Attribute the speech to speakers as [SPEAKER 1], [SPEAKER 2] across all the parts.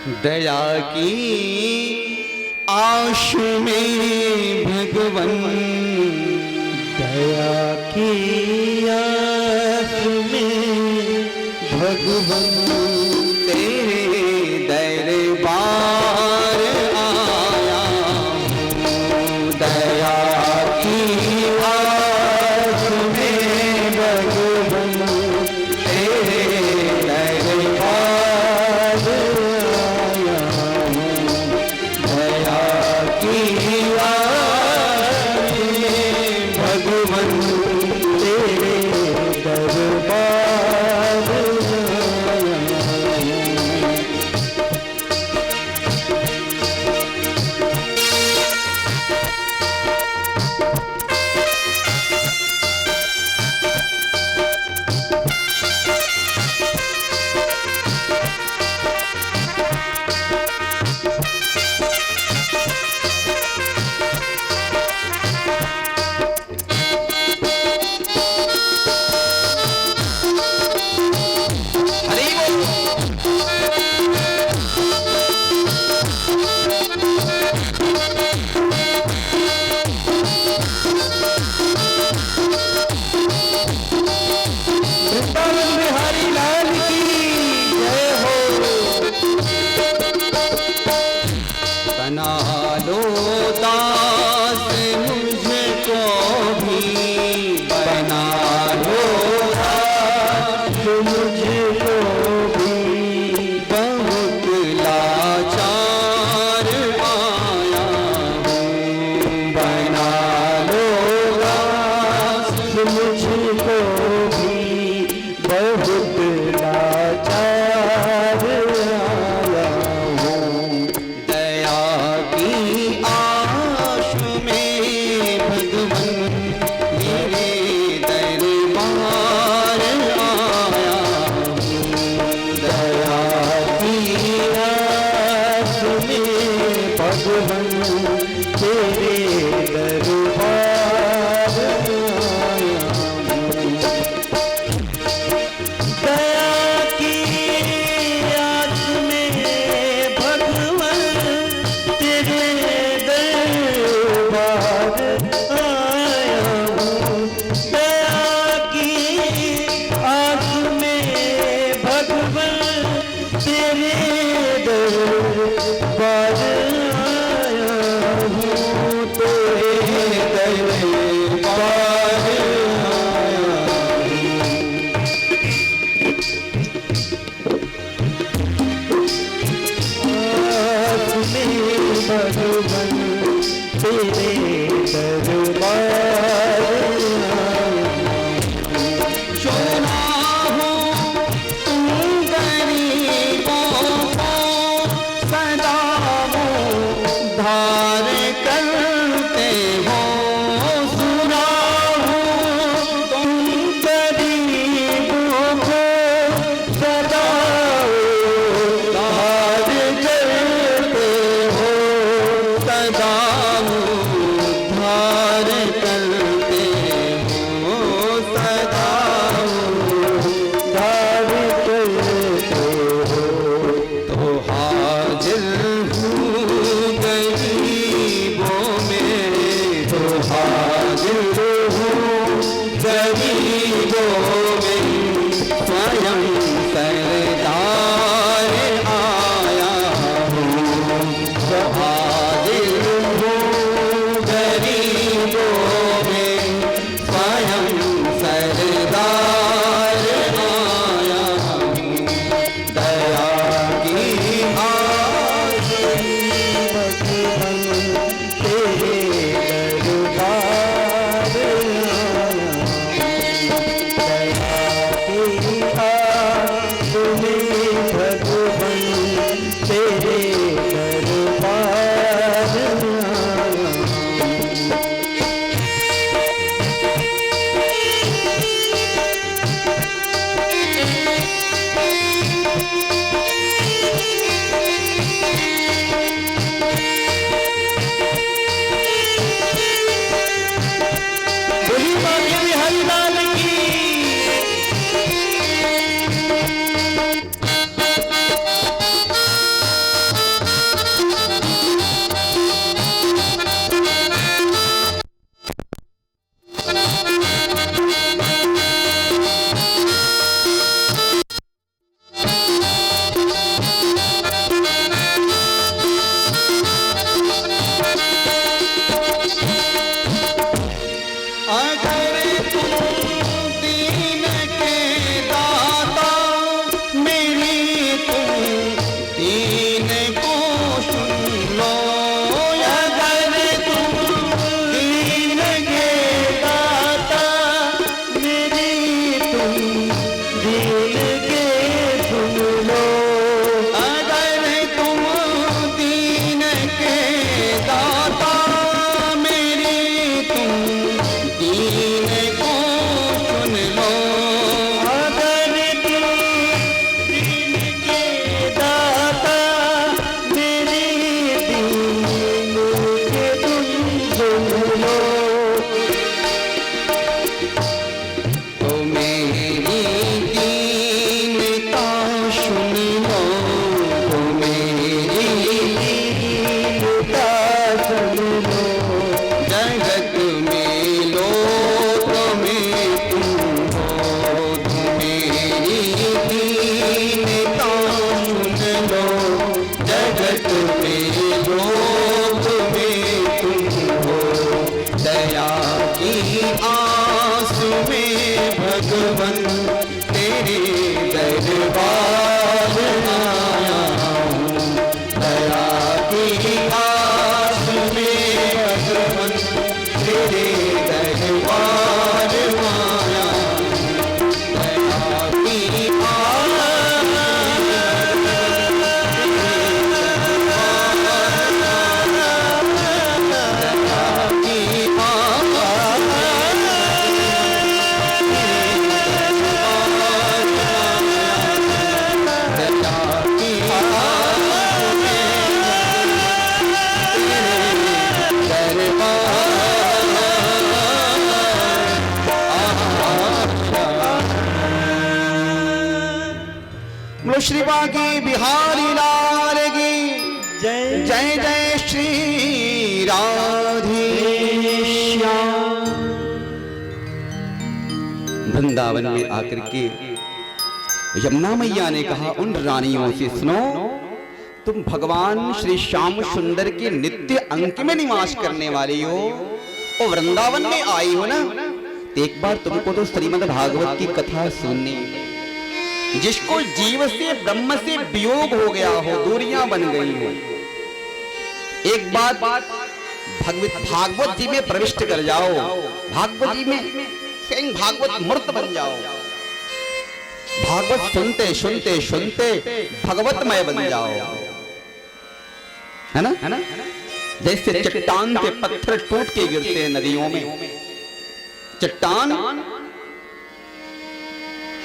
[SPEAKER 1] दया की आश में भगवन,
[SPEAKER 2] दया की आस में भगवन,
[SPEAKER 1] तेरे दरबार आया हूँ। दया की आस में भगवन, तेरे दरबार आया हूँ। दया की आस में भगवन, तेरे
[SPEAKER 2] दरबार
[SPEAKER 1] बना लो दास मुझको भी, बना लो दास
[SPEAKER 2] मुझको भी,
[SPEAKER 1] बहुत लाचार आया हूँ। बना लो दास
[SPEAKER 2] मुझको भी, बहुत लाचार आया हूँ।
[SPEAKER 1] दया की आश में भगवन, मेरे दरबार आया हूँ। दया
[SPEAKER 2] की आस में भगवन, तेरे दरबार आया हूँ। दया की आस में भगवन, तेरे दरबार आया हूँ। दया की आस में भगवन, तेरे दरबार आया हूँ। तेरे
[SPEAKER 1] दरबार आया
[SPEAKER 2] आस में भगवन, तेरे दरबार
[SPEAKER 1] चुना हूँ तुम गरीबों को, सदा धार करते हो। सुना हूँ तुम
[SPEAKER 2] गरीबों को सदा
[SPEAKER 1] धार करते हो, सदा धार बोलो श्री बांके बिहारी लाल की
[SPEAKER 2] जय
[SPEAKER 1] जय जय श्री राधे श्याम। वृंदावन में आकर के यमुना मैया ने कहा उन रानियों से, सुनो, तुम भगवान श्री श्याम सुंदर के नित्य अंक में निवास करने वाली हो और वृंदावन में आई हो ना, तो एक बार तुमको तो श्रीमद् भागवत की कथा सुननी। जिसको जीव से ब्रह्म से वियोग हो गया हो, दूरियां बन गई हो, एक बार भागवत जी में प्रविष्ट कर जाओ, भागवत जी में स्वयं भागवत मूर्त बन जाओ, भागवत सुनते सुनते सुनते भगवतमय बन जाओ, है ना? जैसे चट्टान से पत्थर टूट के गिरते हैं नदियों में, चट्टान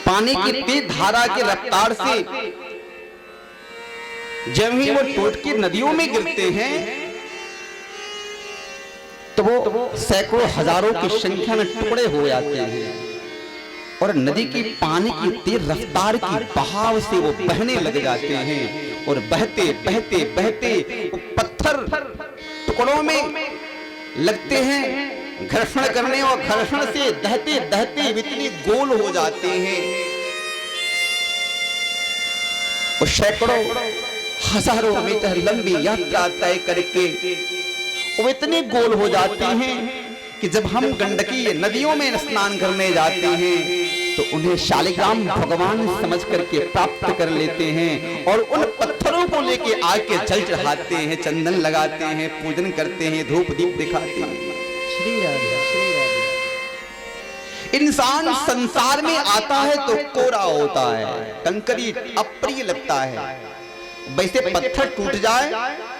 [SPEAKER 1] पानी की तेज धारा की रफ्तार से जब ही वो टूट के नदियों में गिरते हैं तो वो सैकड़ों हजारों की संख्या में टुकड़े हो जाते हैं और नदी की पानी की तेज रफ्तार की बहाव से वो बहने लग जाते हैं और बहते बहते बहते वो पत्थर टुकड़ों में लगते हैं घर्षण करने और घर्षण से दहते दहते इतने गोल हो जाते हैं और सैकड़ों हजारों मीटर लंबी यात्रा तय करके वो इतने गोल हो जाते हैं कि जब हम गंडकी नदियों में स्नान करने जाते हैं तो उन्हें शालिग्राम भगवान समझ करके प्राप्त कर लेते हैं और उन पत्थरों को लेके आके जल चढ़ाते हैं, चंदन लगाते हैं, पूजन करते हैं, धूप दीप दिखाते हैं।
[SPEAKER 2] श्री राधे श्री राधे।
[SPEAKER 1] इंसान संसार में आता है तो कोरा होता है, कंकरी अप्रिय लगता है। वैसे पत्थर टूट जाए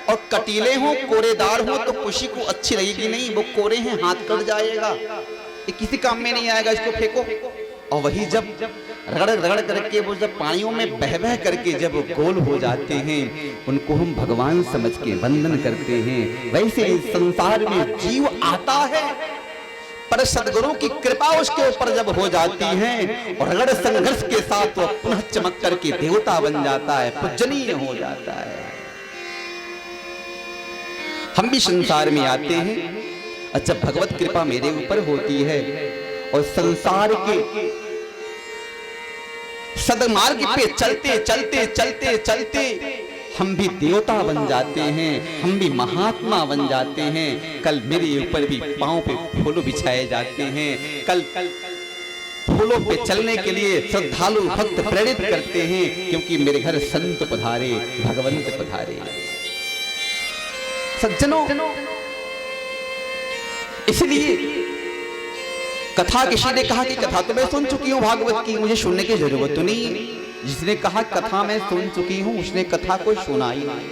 [SPEAKER 1] और कटीले हो, कोरेदार हो तो खुशी को अच्छी लगेगी नहीं, वो कोरे हैं हाथ कट जाएगा, ये किसी काम में नहीं आएगा, इसको फेंको। और वही जब रगड़ रगड़ करके वो जब पानियों में बह बह करके जब गोल हो जाते हैं उनको हम भगवान समझ के वंदन करते हैं। वैसे इस संसार में जीव आता है पर सदगुरु की कृपा उसके ऊपर जब हो जाती है और रगड़ संघर्ष के साथ वो पुनः चमक करके देवता बन जाता है, पूजनीय हो जाता है। हम भी संसार में आते हैं, अच्छा भगवत कृपा मेरे ऊपर होती है और संसार के सदमार्ग पे चलते चलते चलते चलते हम भी देवता बन जाते हैं, हम भी महात्मा बन जाते हैं। कल मेरे ऊपर भी पांव पे फूल बिछाए जाते हैं, कल फूलों पे चलने के लिए श्रद्धालु भक्त प्रेरित करते हैं क्योंकि मेरे घर संत पधारे, भगवंत पधारे। सज्जनों, इसलिए कथा किसी ने कहा कि कथा तो मैं सुन चुकी हूँ भागवत की, मुझे सुनने की जरूरत तो नहीं। जिसने कहा कथा मैं सुन चुकी हूँ उसने कथा को सुना ही नहीं।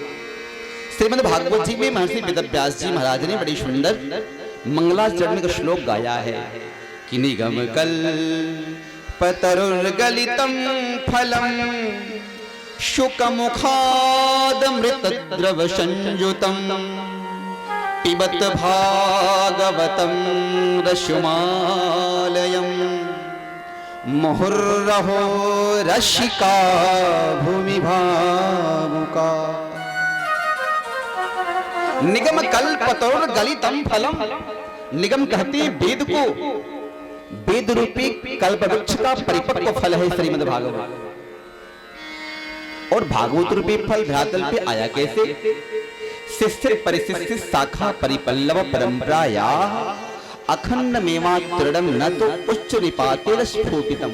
[SPEAKER 1] श्रीमद् भागवत जी में महर्षि वेदव्यास जी महाराज ने बड़ी सुंदर मंगलाचरण का श्लोक गाया है कि निगम कल्पतरुर्गलितं फलं शुकमुखादमृतद्रव संयुतं पिबत भागवतं रसमालयं मुहुर्रहो रसिका भूमि भावुका। निगम कल्पतरुर्गलितं फलम, निगम कहते हैं वेद को, वेद रूपी कल्प वृक्ष का परिपक्व फल है श्रीमद् भागवत। और भागवत रूपी फल धरातल पे आया कैसे? शिष्य परिशिष्य शाखा परिपल्लव परंपराया अखंड मेवा तृणम न तो उच्च निपातेर स्फुटितम।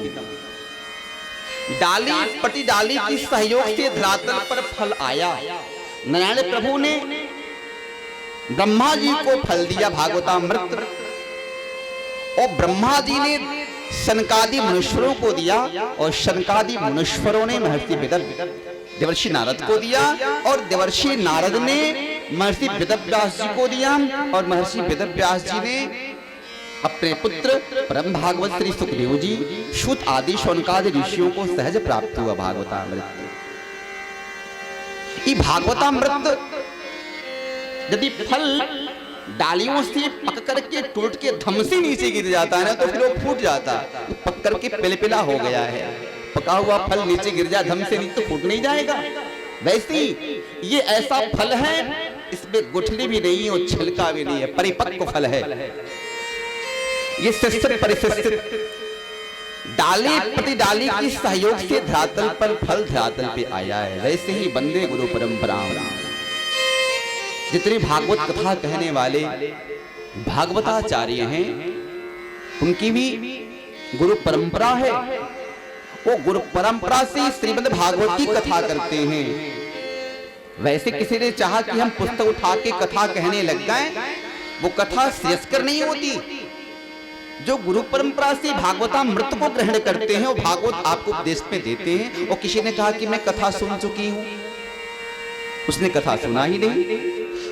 [SPEAKER 1] डाली पटी डाली की सहयोग से धरातल पर फल आया। नारायण प्रभु ने ब्रह्मा जी को फल दिया भागवतामृत, और ब्रह्मा जी ने सनकादि मनुष्यरों को दिया, और सनकादि मनुष्यरों ने महर्षि देवर्षि नारद को दिया, और देवर्षि नारद ने महर्षि वेदव्यास जी को दिया, और महर्षि वेदव्यास जी ने अपने पुत्र परम भागवत श्री सुखदेव जी, सूत आदि शौनकादि ऋषियों को सहज प्राप्त हुआ भागवतामृत। ये भागवतामृत यदि फल डालियों से पक करके टूट के धम से नीचे गिर जाता है ना तो फिर वो फूट जाता, पक करके पिलपिला हो गया है, पका हुआ फल नीचे गिर जाए धम से नहीं तो फूट नहीं जाएगा। वैसे ही ये ऐसा फल है, इसमें गुठली भी नहीं है और छिलका भी नहीं है, परिपक्व फल है। ये शिष्ट परिशिष्ट डाली प्रति डाली की सहयोग से धरातल पर फल धरातल पे आया है। वैसे ही वंदे गुरु परंपरा। जितने भागवत कथा कहने वाले भागवताचार्य हैं, उनकी भी गुरु परंपरा है। वो गुरु परंपरा से श्रीमद् भागवत की कथा करते हैं। वैसे किसी ने चाहा कि हम पुस्तक उठा के कथा कहने लग गए, वो कथा श्रेयस्कर नहीं होती। जो गुरु परंपरा से भागवतामृत को ग्रहण करते हैं, वो भागवत आपको उपदेश में देते हैं। और किसी ने कहा कि मैं कथा सुन चुकी हूं, उसने कथा सुना ही नहीं।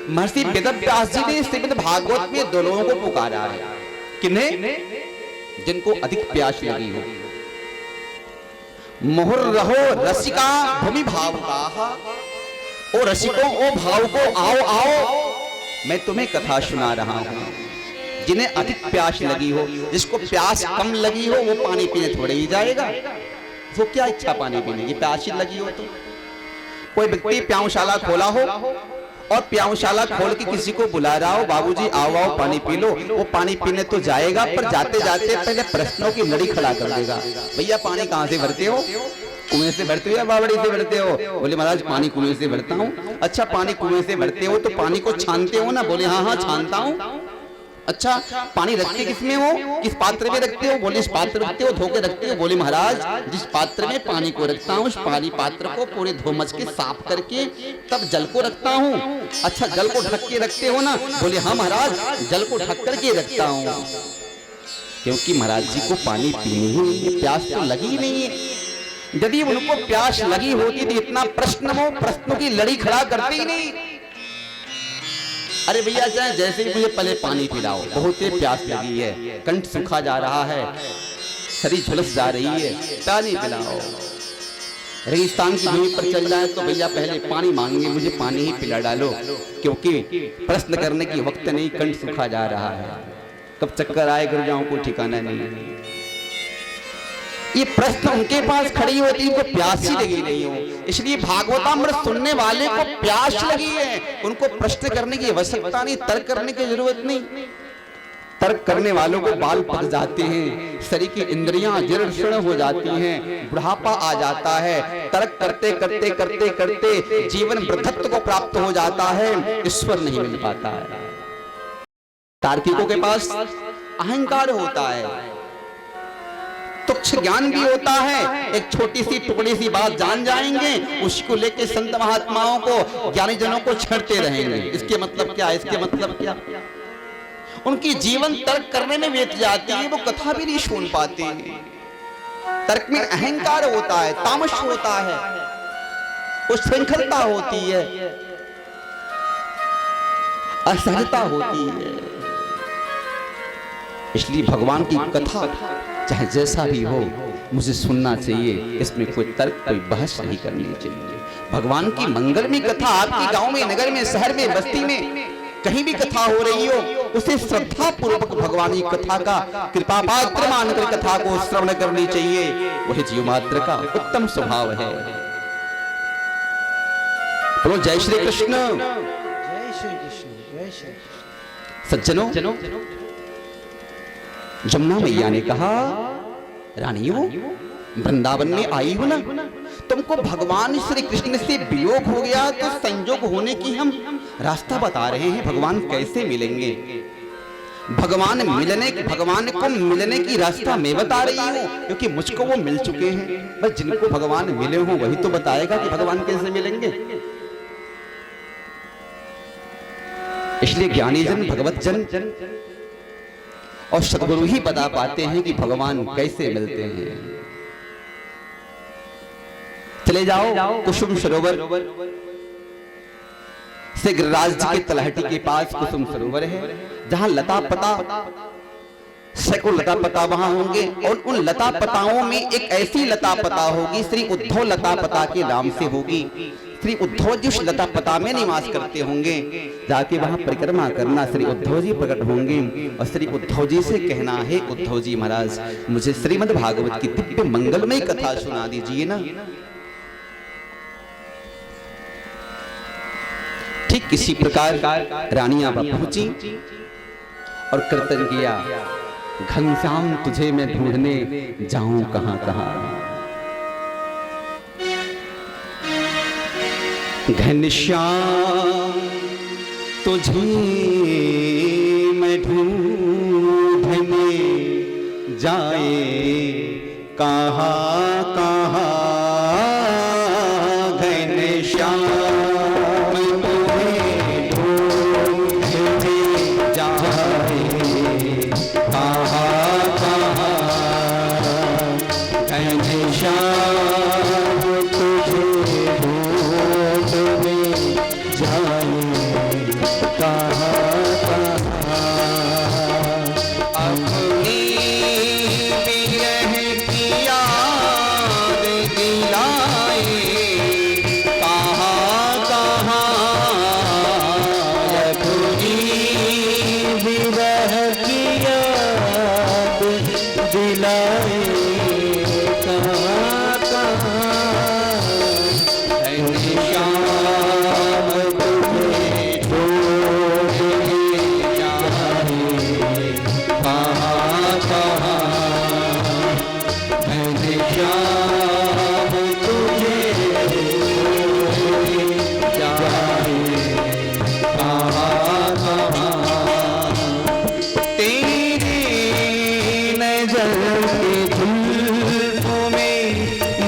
[SPEAKER 1] महर्षि वेदव्यास जी ने श्रीमद् भागवत में दो लोगों को पुकारा है। किन्हें? जिनको अधिक प्यास लगी हो। मोहर रहो रसिका भूमि भाव का, ओ रसिकों ओ भाव को आओ आओ, मैं तुम्हें कथा सुना रहा हूं। जिन्हें अधिक प्यास लगी हो, जिसको प्यास कम लगी हो, वो पानी पीने थोड़े ही जाएगा। वो क्या इच्छा पानी पीने की, प्यास ही लगी हो तो। कोई व्यक्ति प्याऊशाला खोला हो और प्याऊशाला खोल के किसी को बुला रहा हो, बाबूजी आओ आओ पानी पी लो, वो पानी पीने तो जाएगा, पर जाते जाते पहले प्रश्नों की लड़ी खड़ा कर देगा। भैया पानी कहाँ से भरते हो? कुएं से भरते हो या बावड़ी से भरते हो? बोले महाराज पानी कुएं से भरता हूँ। अच्छा पानी कुएं से भरते हो तो पानी को छानते हो ना? बोले हाँ हाँ छानता हूँ। अच्छा पानी रखते किसमें हो? किस पात्र में रखते हो? बोले इस पात्र रखते हो। धो के रखते हो? बोले महाराज जिस पात्र में पानी को रखता हूँ, उस पानी पात्र को पूरे धो मच के साफ करके तब जल को रखता हूँ। अच्छा जल को ढक के रखते हो ना? बोले हाँ महाराज जल को ढक करके रखता हूँ, क्योंकि महाराज जी को पानी पीनी ही नहीं है, प्यास तो लगी ही नहीं है। यदि उनको प्यास लगी होती तो इतना प्रश्न हो, प्रश्नों की लड़ी खड़ा करते ही नहीं। अरे भैया चाहे जैसे ही मुझे पहले पानी पिलाओ, बहुत ही प्यास लगी है, कंठ सूखा जा रहा है, शरीर झुलस जा रही है, पानी पिलाओ। रेगिस्तान की भूमि पर चल जाए तो भैया पहले पानी मांगेंगे, मुझे पानी ही पिला डालो, क्योंकि प्रश्न करने की वक्त नहीं, कंठ सूखा जा रहा है, कब चक्कर आए गिर जाऊं कोई ठिकाना नहीं। ये प्रश्न उनके पास खड़ी होती है, उनको प्यास ही लगी नहीं हो। इसलिए भागवतामृत सुनने वाले को प्यास लगी है, उनको प्रश्न करने की आवश्यकता नहीं, तर्क करने की जरूरत नहीं। तर्क करने वालों को बाल पक जाते हैं, शरीर की इंद्रियां जीर्ण शीर्ण हो जाती हैं, बुढ़ापा आ जाता है। तर्क करते करते करते करते जीवन वृद्धत्व को प्राप्त हो जाता है, ईश्वर नहीं मिल पाता है। तार्किकों के पास अहंकार होता है, तुच्छ ज्ञान भी होता है। एक छोटी सी टुकड़ी सी बात जान जाएंगे, उसको लेके संत महात्माओं को, ज्ञानी जनों को छेड़ते रहेंगे। इसके मतलब क्या, इसके मतलब क्या। उनकी जीवन तर्क करने में बीत जाती है, वो कथा भी नहीं सुन पाते हैं। तर्क में अहंकार होता है, तामस होता है, उच्छृंखलता होती है, असहजता होती है। इसलिए भगवान की कथा चाहे जैसा भी हो मुझे सुनना चाहिए, इसमें कोई तर्क कोई बहस नहीं करनी चाहिए। भगवान की मंगलमय कथा आपके गांव में, नगर में, शहर में, बस्ती में कहीं भी कथा हो रही हो, उसे श्रद्धा पूर्वक भगवान की कथा का कृपा पात्र मानकर कथा को श्रवण करनी चाहिए। वही जीव मात्र का उत्तम स्वभाव है। बोलो जय श्री कृष्ण।
[SPEAKER 2] जय श्री कृष्ण, जय श्री कृष्ण।
[SPEAKER 1] सज्जनों, जमुना मैया ने कहा रानियों वृंदावन में आई हो ना, तुमको भगवान श्री कृष्ण से वियोग हो गया तो संयोग होने की हम रास्ता बता रहे हैं। भगवान कैसे मिलेंगे, भगवान को मिलने की रास्ता मैं बता रही हूँ, क्योंकि मुझको वो मिल चुके हैं। बस जिनको भगवान मिले हो वही तो बताएगा कि भगवान कैसे मिलेंगे। इसलिए ज्ञानी जन, भगवत जन और सदगुरु ही बता पाते हैं कि भगवान कैसे मिलते हैं। चले जाओ कुसुम सरोवर से, गिरिराज जी के तलहटी के पास कुसुम सरोवर है, जहां लता पता सैकड़ों लता पता वहां होंगे और उन लता पताओं में एक ऐसी लता पता होगी श्री उद्धव लता पता के नाम से होगी। श्री उद्धव जी उस लता पता में निवास करते होंगे, जाके वहां परिक्रमा करना, श्री उद्धव जी प्रकट होंगे और श्री उद्धव जी से कहना है, उद्धव जी महाराज मुझे श्रीमद् भागवत की दिव्य मंगलमय कथा सुना दीजिए ना। ठीक इसी प्रकार रानी आबा पहुंची और कीर्तन किया, घनश्याम तुझे मैं ढूंढने जाऊं कहां कहां, घनश्याम तुझे मैं ढूंढने जाए कहां कहां, घनश्याम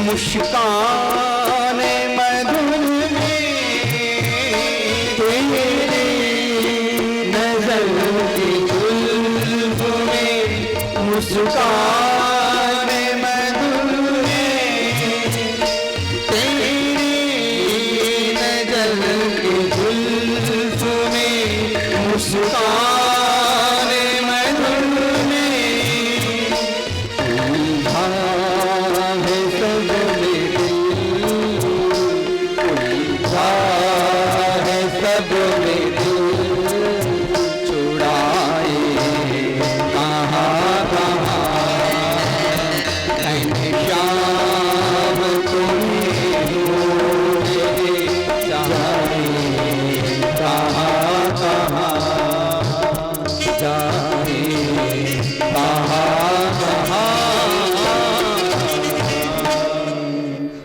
[SPEAKER 1] मुस्कान मधुर में तेरी नजर की जुल्फ में, मुस्कान मधुर में तेरी नजर की जुल्फ में, मुस्कान मधुर में उलझा है सब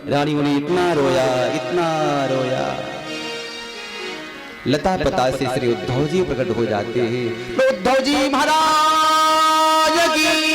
[SPEAKER 1] रानी मुनि इतना रोया, लता पता से श्री उद्धव जी प्रकट हो जाते हैं। तो उद्धव जी महाराज की